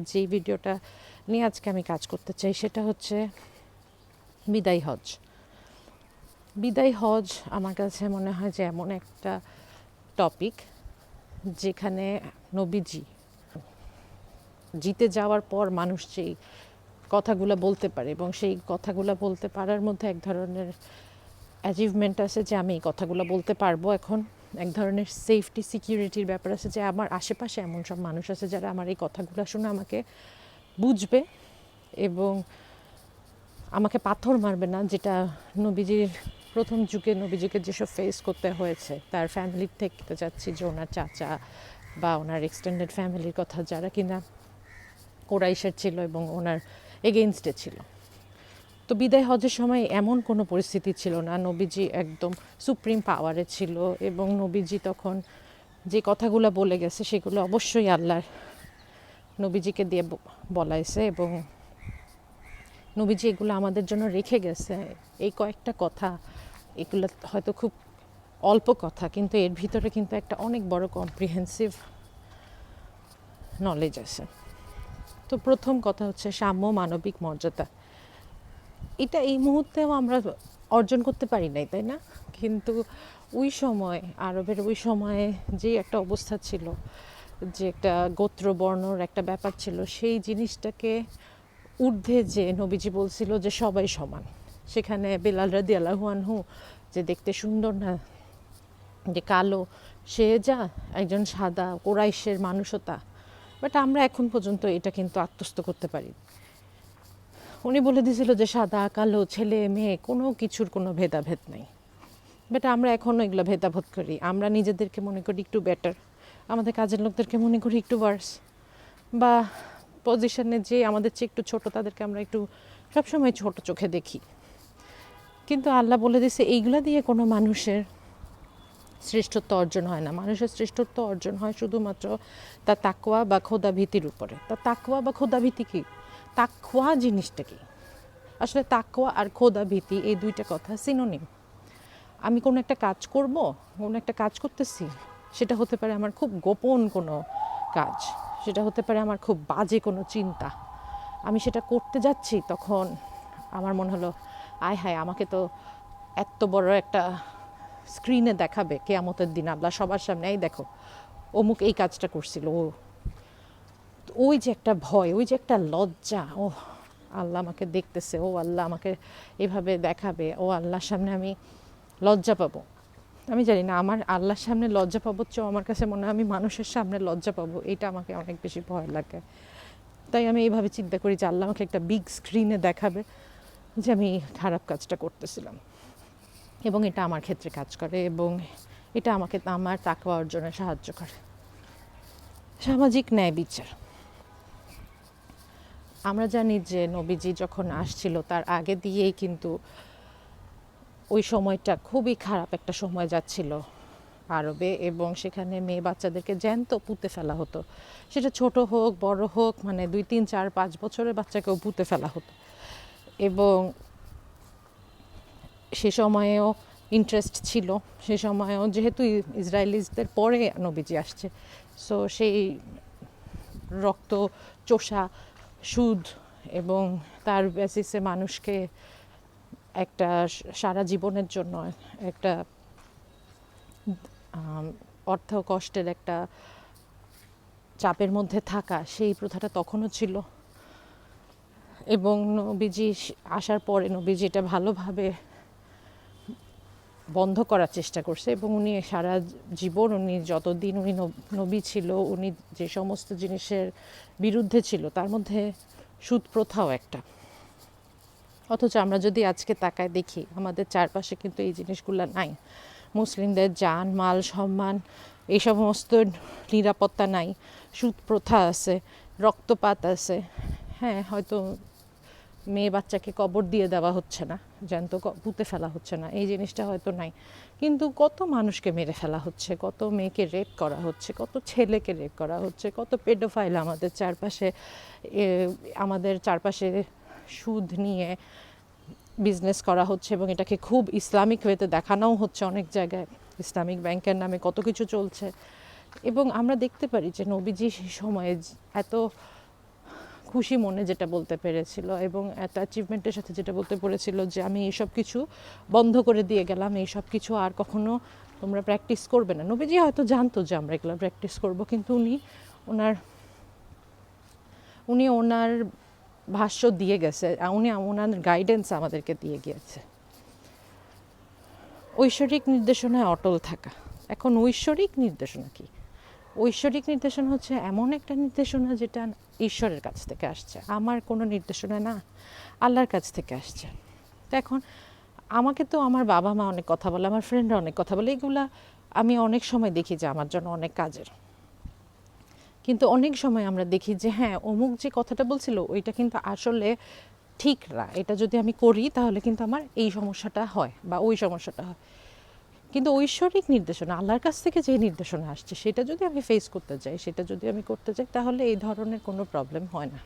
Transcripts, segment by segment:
যেই ভিডিওটা নিয়ে আজকে আমি কাজ করতে চাই সেটা হচ্ছে বিদায় হজ। বিদায় হজ আমার কাছে মনে হয় যে এমন একটা টপিক যেখানে নবীজি জিতে যাওয়ার পর মানুষ যেই কথাগুলো বলতে পারে এবং সেই কথাগুলো বলতে পারার মধ্যে এক ধরনের অ্যাচিভমেন্ট আছে যে আমি এই কথাগুলো বলতে পারবো এখন। এক ধরনের সেফটি সিকিউরিটির ব্যাপার আছে যে আমার আশেপাশে এমন সব মানুষ আছে যারা আমার এই কথাগুলো শুনে আমাকে বুঝবে এবং আমাকে পাথর মারবে না, যেটা নবীজির প্রথম যুগে নবীজিকে যেসব ফেস করতে হয়েছে। তার ফ্যামিলির থেকে যাচ্ছি যে ওনার চাচা বা ওনার এক্সটেন্ডেড ফ্যামিলির কথা যারা কিনা কোরাইশের ছিল এবং ওনার এগেইনস্টে ছিল। তো বিদায় হজের সময় এমন কোনো পরিস্থিতি ছিল না, নবীজি একদম সুপ্রিম পাওয়ারে ছিল এবং নবীজি তখন যে কথাগুলো বলে গেছে সেগুলো অবশ্যই আল্লাহর নবীজিকে দিয়ে বলাইছে এবং নবীজি এগুলো আমাদের জন্য রেখে গেছে। এই কয়েকটা কথা, এগুলো হয়তো খুব অল্প কথা, কিন্তু এর ভিতরে কিন্তু একটা অনেক বড় কম্প্রিহেন্সিভ নলেজ আছে। তো প্রথম কথা হচ্ছে সাম্য মানবিক মর্যাদা। এটা এই মুহূর্তেও আমরা অর্জন করতে পারি নাই, তাই না? কিন্তু ওই সময় আরবের ওই সময়ে যে একটা অবস্থা ছিল, যে একটা গোত্র বর্ণর একটা ব্যাপার ছিল, সেই জিনিসটাকে ঊর্ধ্বে যে নবীজি বলছিল যে সবাই সমান। সেখানে বেলাল রাদিয়াল্লাহু আনহু যে দেখতে সুন্দর না, যে কালো, সে যা একজন সাদা কোরাইশের মানুষতা, বাট আমরা এখন পর্যন্ত এটা কিন্তু আত্মস্থ করতে পারি। উনি বলে দিয়েছিল যে সাদা কালো ছেলে মেয়ে কোনো কিছুর কোনো ভেদাভেদ নেই, বাট আমরা এখনও এগুলো ভেদাভেদ করি। আমরা নিজেদেরকে মনে করি একটু বেটার, আমাদের কাজের লোকদেরকে মনে করি একটু ওয়ার্স, বা পজিশনে যে আমাদের চেয়ে একটু ছোট তাদেরকে আমরা একটু সবসময় ছোট চোখে দেখি। কিন্তু আল্লাহ বলে দিয়েছে এইগুলা দিয়ে কোনো মানুষের শ্রেষ্ঠত্ব অর্জন হয় না। মানুষের শ্রেষ্ঠত্ব অর্জন হয় শুধুমাত্র তার তাকওয়া বা খোদাভীতির উপরে। তার তাকওয়া বা খোদাভীতি কী? তাকওয়া জিনিসটা কি? আসলে তাকওয়া আর খোদাভীতি এই দুইটা কথা সিনোনিম। আমি কোনো একটা কাজ করব, কোনো একটা কাজ করতেছি, সেটা হতে পারে আমার খুব গোপন কোনো কাজ, সেটা হতে পারে আমার খুব বাজে কোনো চিন্তা। আমি সেটা করতে যাচ্ছি, তখন আমার মনে হলো আয় হায়, আমাকে তো এত বড় একটা স্ক্রিনে দেখাবে কিয়ামতের দিন আল্লাহ সবার সামনে, এই দেখো অমুক এই কাজটা করছিল ও। ওই যে একটা ভয়, ওই যে একটা লজ্জা, ও আল্লাহ আমাকে দেখতেছে, ও আল্লাহ আমাকে এভাবে দেখাবে, ও আল্লাহর সামনে আমি লজ্জা পাবো। আমি জানি না, আমার আল্লাহর সামনে লজ্জা পাবো চেয়েও আমার কাছে মনে হয় আমি মানুষের সামনে লজ্জা পাবো, এটা আমাকে অনেক বেশি ভয় লাগে। তাই আমি এইভাবে চিন্তা করি যে আল্লাহ আমাকে একটা বিগ স্ক্রিনে দেখাবে যে আমি খারাপ কাজটা করতেছিলাম, এবং এটা আমার ক্ষেত্রে কাজ করে এবং এটা আমাকে আমার তাকওয়া অর্জনে সাহায্য করে। সামাজিক ন্যায় বিচার। আমরা জানি যে নবীজি যখন আসছিল তার আগে দিয়েই কিন্তু ওই সময়টা খুবই খারাপ একটা সময় যাচ্ছিল আরবে, এবং সেখানে মেয়ে বাচ্চাদেরকে জ্যান্ত পুঁতে ফেলা হতো। সেটা ছোট হোক বড় হোক, মানে 2, 3, 4, 5 বছরের বাচ্চাকেও পুঁতে ফেলা হতো। এবং সে সময়েও ইন্টারেস্ট ছিল, সে সময়েও যেহেতু ইসরায়েলিজদের পরে নবীজি আসছে, সো সেই রক্ত চোষা সুদ এবং তার বেসিসে মানুষকে একটা সারা জীবনের জন্য একটা অর্থ কষ্টের একটা চাপের মধ্যে থাকা, সেই প্রথাটা তখনও ছিল। এবং নবীজি আসার পরে নবীজি এটা ভালোভাবে বন্ধ করার চেষ্টা করছে এবং উনি সারা জীবন, উনি যতদিন উনি নবী ছিল, উনি যে সমস্ত জিনিসের বিরুদ্ধে ছিল তার মধ্যে সুদ প্রথাও একটা। অথচ আমরা যদি আজকে তাকায় দেখি আমাদের চারপাশে কিন্তু এই জিনিসগুলো নাই। মুসলিমদের জান মাল সম্মান এই সমস্ত নিরাপত্তা নাই, সুদ প্রথা আছে, রক্তপাত আছে। হ্যাঁ, হয়তো মেয়ে বাচ্চাকে কবর দিয়ে দেওয়া হচ্ছে না, জ্যান্ত পুঁতে ফেলা হচ্ছে না, এই জিনিসটা হয়তো নাই, কিন্তু কত মানুষকে মেরে ফেলা হচ্ছে, কত মেয়েকে রেপ করা হচ্ছে, কত ছেলেকে রেপ করা হচ্ছে, কত পেডোফাইল আমাদের চারপাশে সুদ নিয়ে বিজনেস করা হচ্ছে এবং এটাকে খুব ইসলামিক ওয়েতে দেখানোও হচ্ছে অনেক জায়গায়। ইসলামিক ব্যাংকের নামে কত কিছু চলছে। এবং আমরা দেখতে পারি যে নবীজি সেই সময়ে এত খুশি মনে যেটা বলতে পেরেছিল এবং একটা অ্যাচিভমেন্টের সাথে যেটা বলতে পেরেছিল যে আমি এইসব কিছু বন্ধ করে দিয়ে গেলাম, এইসব কিছু আর কখনো তোমরা প্র্যাকটিস করবে না। নবীজি হয়তো জানতো যে আমরা এগুলো প্র্যাকটিস করব, কিন্তু উনি ওনার ভাষ্য দিয়ে গেছে, উনি ওনার গাইডেন্স আমাদেরকে দিয়ে গিয়েছে। ঐশ্বরিক নির্দেশনায় অটল থাকা। এখন ঐশ্বরিক নির্দেশনা কি? ঐশ্বরিক নির্দেশনা হচ্ছে এমন একটা নির্দেশনা যেটা ঈশ্বরের কাছ থেকে আসছে, আমার কোনো নির্দেশনা না, আল্লাহর কাছ থেকে আসছে। তো এখন আমাকে তো আমার বাবা মা অনেক কথা বলে, আমার ফ্রেন্ডরা অনেক কথা বলে, এগুলা আমি অনেক সময় দেখি যে আমার জন্য অনেক কাজের। কিন্তু অনেক সময় আমরা দেখি যে হ্যাঁ, অমুক যে কথাটা বলছিল ওইটা কিন্তু আসলে ঠিক না, এটা যদি আমি করি তাহলে কিন্তু আমার এই সমস্যাটা হয় বা ওই সমস্যাটা হয়। কিন্তু ঐশ্বরিক নির্দেশনা, আল্লাহর কাছ থেকে যে নির্দেশনা আসছে সেটা যদি আমি ফেস করতে চাই, সেটা যদি আমি করতে চাই, তাহলে এই ধরনের কোনো প্রবলেম হয় না।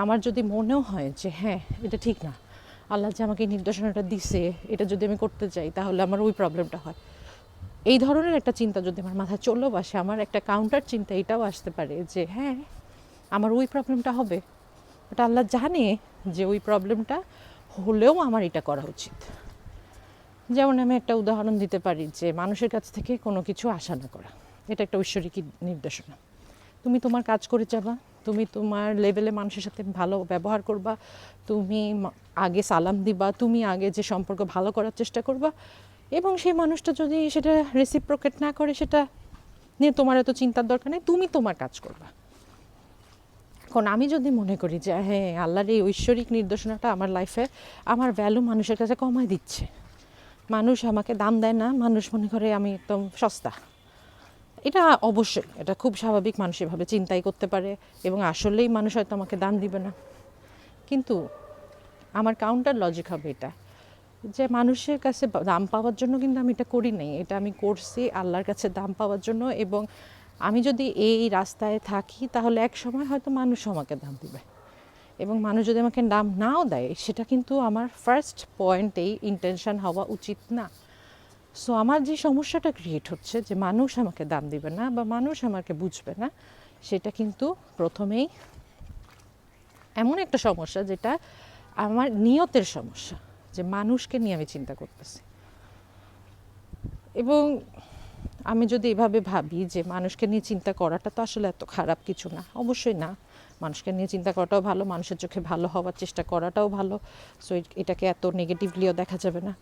আমার যদি মনেও হয় যে হ্যাঁ এটা ঠিক না, আল্লাহ যে আমাকে নির্দেশনাটা দিছে এটা যদি আমি করতে চাই তাহলে আমার ওই প্রবলেমটা হয়, এই ধরনের একটা চিন্তা যদি আমার মাথায় চলেও আসে, আমার একটা কাউন্টার চিন্তা এটাও আসতে পারে যে হ্যাঁ আমার ওই প্রবলেমটা হবে, বাট আল্লাহ জানে যে ওই প্রবলেমটা হলেও আমার এটা করা উচিত। যেমন আমি একটা উদাহরণ দিতে পারি যে মানুষের কাছ থেকে কোনো কিছু আশা না করা, এটা একটা ঐশ্বরিক নির্দেশনা। তুমি তোমার কাজ করে যাবা, তুমি তোমার লেভেলে মানুষের সাথে ভালো ব্যবহার করবা, তুমি আগে সালাম দিবা, তুমি আগে যে সম্পর্ক ভালো করার চেষ্টা করবা, এবং সেই মানুষটা যদি সেটা রেসিপ্রোকেট না করে সেটা নিয়ে তোমার এত চিন্তার দরকার নেই, তুমি তোমার কাজ করবা। এখন আমি যদি মনে করি যে হ্যাঁ আল্লাহর এই ঐশ্বরিক নির্দেশনাটা আমার লাইফে আমার ভ্যালু মানুষের কাছে কমায় দিচ্ছে, মানুষ আমাকে দাম দেয় না, মানুষ মনে করে আমি একদম সস্তা, এটা অবশ্যই এটা খুব স্বাভাবিক, মানুষ এভাবে চিন্তাই করতে পারে এবং আসলেই মানুষ হয়তো আমাকে দাম দিবে না। কিন্তু আমার কাউন্টার লজিক হবে এটা যে মানুষের কাছে দাম পাওয়ার জন্য কিন্তু আমি এটা করি নাই, এটা আমি করছি আল্লাহর কাছে দাম পাওয়ার জন্য। এবং আমি যদি এই রাস্তায় থাকি তাহলে এক সময় হয়তো মানুষ আমাকে দাম দিবে, এবং মানুষ যদি আমাকে দাম নাও দেয় সেটা কিন্তু আমার ফার্স্ট পয়েন্টেই ইন্টেনশন হওয়া উচিত না। সো আমার যে সমস্যাটা ক্রিয়েট হচ্ছে যে মানুষ আমাকে দাম দিবে না বা মানুষ আমাকে বুঝবে না, সেটা কিন্তু প্রথমেই এমন একটা সমস্যা যেটা আমার নিয়তের সমস্যা, যে মানুষকে নিয়ে আমি চিন্তা করতেছি। এবং আমি যদি এভাবে ভাবি যে মানুষকে নিয়ে চিন্তা করাটা তো আসলে এত খারাপ কিছু না, অবশ্যই না, মানুষকে নিয়ে চিন্তা করাটাও ভালো, মানুষের চোখে ভালো হওয়ার চেষ্টা করাটাও ভালো। সো এটাকে এত নেগেটিভলিও দেখা যাবে না,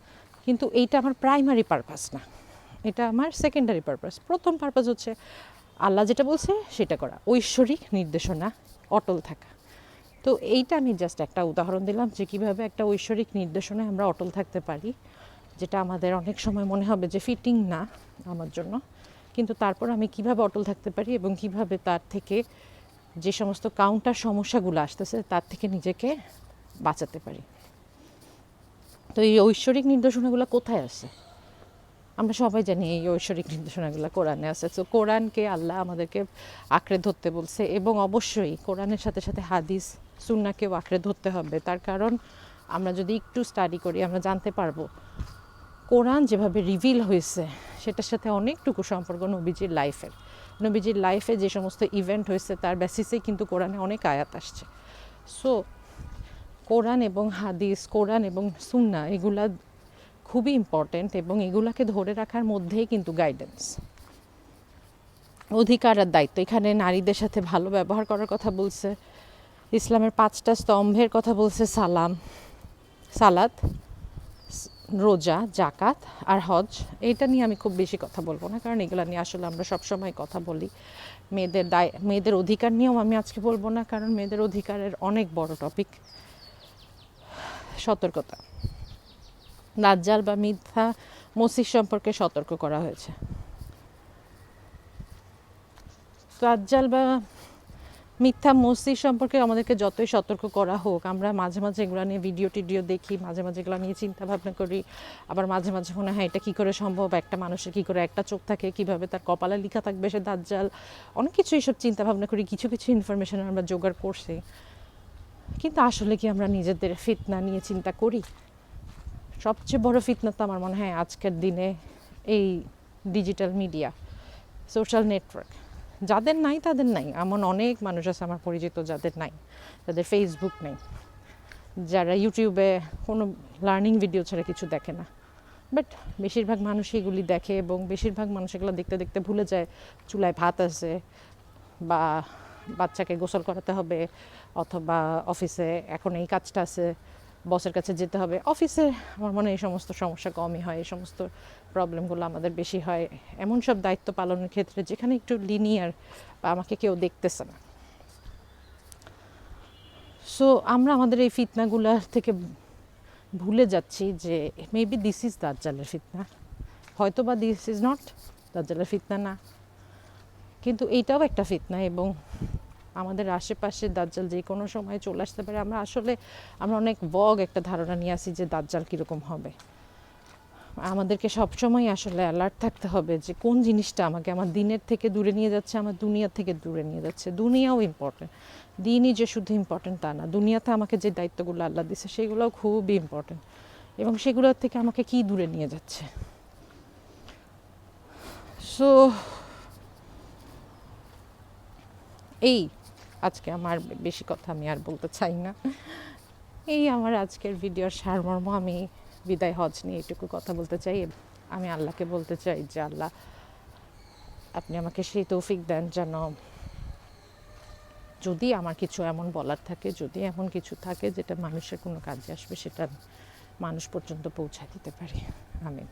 কিন্তু এইটা আমার প্রাইমারি পারপাস না, এটা আমার সেকেন্ডারি পারপাস। প্রথম পারপাস হচ্ছে আল্লাহ যেটা বলছে সেটা করা, ঐশ্বরিক নির্দেশনা অটল থাকা। তো এইটা আমি জাস্ট একটা উদাহরণ দিলাম যে কীভাবে একটা ঐশ্বরিক নির্দেশনায় আমরা অটল থাকতে পারি, যেটা আমাদের অনেক সময় মনে হবে যে ফিটিং না আমার জন্য, কিন্তু তারপর আমি কিভাবে অটল থাকতে পারি এবং কিভাবে তার থেকে যে সমস্ত কাউন্টার সমস্যাগুলো আসতেছে তার থেকে নিজেকে বাঁচাতে পারি। তো এই ঐশ্বরিক নির্দেশনাগুলো কোথায় আছে? আমরা সবাই জানি এই ঐশ্বরিক নির্দেশনাগুলো কোরআনে আছে। তো কোরআনকে আল্লাহ আমাদেরকে আঁকড়ে ধরতে বলছে, এবং অবশ্যই কোরআনের সাথে সাথে হাদিস সুন্নাহকেও আঁকড়ে ধরতে হবে। তার কারণ আমরা যদি একটু স্টাডি করি আমরা জানতে পারবো কোরআন যেভাবে রিভিল হয়েছে সেটার সাথে অনেকটুকু সম্পর্ক নবীজির লাইফের। নবীজির লাইফে যে সমস্ত ইভেন্ট হয়েছে তার বেসিসেই কিন্তু কোরআনে অনেক আয়াত আসছে। সো কোরআন এবং হাদিস, কোরআন এবং সুন্নাহ এগুলা খুবই ইম্পর্টেন্ট, এবং এগুলাকে ধরে রাখার মধ্যেই কিন্তু গাইডেন্স, অধিকার আর দায়িত্ব। এখানে নারীদের সাথে ভালো ব্যবহার করার কথা বলছে, ইসলামের 5টা স্তম্ভের কথা বলছে, সালাত, রোজা, জাকাত আর হজ। এইটা নিয়ে আমি খুব বেশি কথা বলবো না, কারণ এগুলো নিয়ে আসলে আমরা সবসময় কথা বলি। মেয়েদের অধিকার নিয়েও আমি আজকে বলবো না, কারণ মেয়েদের অধিকারের অনেক বড় টপিক। সতর্কতা, দাজ্জাল বা মিথ্যা মসিহ সম্পর্কে সতর্ক করা হয়েছে। দাজ্জাল বা মিথ্যা মসিহ সম্পর্কে আমাদেরকে যতই সতর্ক করা হোক, আমরা মাঝে মাঝে এগুলো নিয়ে ভিডিও দেখি, মাঝে মাঝে এগুলো নিয়ে চিন্তা ভাবনা করি, আবার মাঝে মাঝে মনে হয় এটা কী করে সম্ভব, একটা মানুষের কী করে একটা চোখ থাকে, কীভাবে তার কপালে লেখা থাকবে সে দাজ্জাল, অনেক কিছু এইসব চিন্তা ভাবনা করি, কিছু কিছু ইনফরমেশন আমরা জোগাড় করছি। কিন্তু আসলে কি আমরা নিজেদের ফিতনা নিয়ে চিন্তা করি? সবচেয়ে বড় ফিতনা তো আমার মনে হয় আজকের দিনে এই ডিজিটাল মিডিয়া, সোশ্যাল নেটওয়ার্ক, যাদের নাই তাদের নাই, এমন অনেক মানুষ আছে আমার পরিচিত যাদের নাই, যাদের ফেসবুক নেই, যারা ইউটিউবে কোনো লার্নিং ভিডিও ছাড়া কিছু দেখে না। বাট বেশিরভাগ মানুষ এগুলি দেখে এবং বেশিরভাগ মানুষ এগুলো দেখতে দেখতে ভুলে যায় চুলায় ভাত আছে, বা বাচ্চাকে গোসল করাতে হবে, অথবা অফিসে এখন এই কাজটা আছে, বসের কাছে যেতে হবে। অফিসে আমার মনে হয় এই সমস্ত সমস্যা কমই হয়, এই সমস্ত প্রবলেমগুলো আমাদের বেশি হয় এমন সব দায়িত্ব পালনের ক্ষেত্রে যেখানে একটু লিনিয়ার বা আমাকে কেউ দেখতেছে না। সো আমরা আমাদের এই ফিতনাগুলা থেকে ভুলে যাচ্ছি যে মেবি দিস ইজ দাজ্জালের ফিতনা, হয়তো বা দিস ইজ নট দাজ্জালের ফিতনা না, কিন্তু এইটাও একটা ফিতনা। এবং আমাদের আশেপাশে দাজ্জাল যে কোনো সময় চলে আসতে পারে। আমরা অনেক বগ একটা ধারণা নিয়ে আসি যে দাজ্জাল কীরকম হবে। আমাদেরকে সবসময় আসলে অ্যালার্ট থাকতে হবে যে কোন জিনিসটা আমাকে আমার দিনের থেকে দূরে নিয়ে যাচ্ছে, আমার দুনিয়া থেকে দূরে নিয়ে যাচ্ছে। দুনিয়াও ইম্পর্টেন্ট, দিনই যে শুধু ইম্পর্টেন্ট তা না, দুনিয়াতে আমাকে যে দায়িত্বগুলো আল্লাহ দিচ্ছে সেগুলোও খুবই ইম্পর্টেন্ট, এবং সেগুলোর থেকে আমাকে কি দূরে নিয়ে যাচ্ছে। সো এই আজকে আমার বেশি কথা আমি আর বলতে চাই না। এই আমার আজকের ভিডিওর সারমর্ম। আমি বিদায় হজ নিয়ে এটুকু কথা বলতে চাই। আমি আল্লাহকে বলতে চাই যে আল্লাহ, আপনি আমাকে সেই তৌফিক দেন যেন যদি আমার কিছু এমন বলার থাকে, যদি এমন কিছু থাকে যেটা মানুষের কোনো কাজে আসবে, সেটা মানুষ পর্যন্ত পৌঁছায় দিতে পারি। আমিন।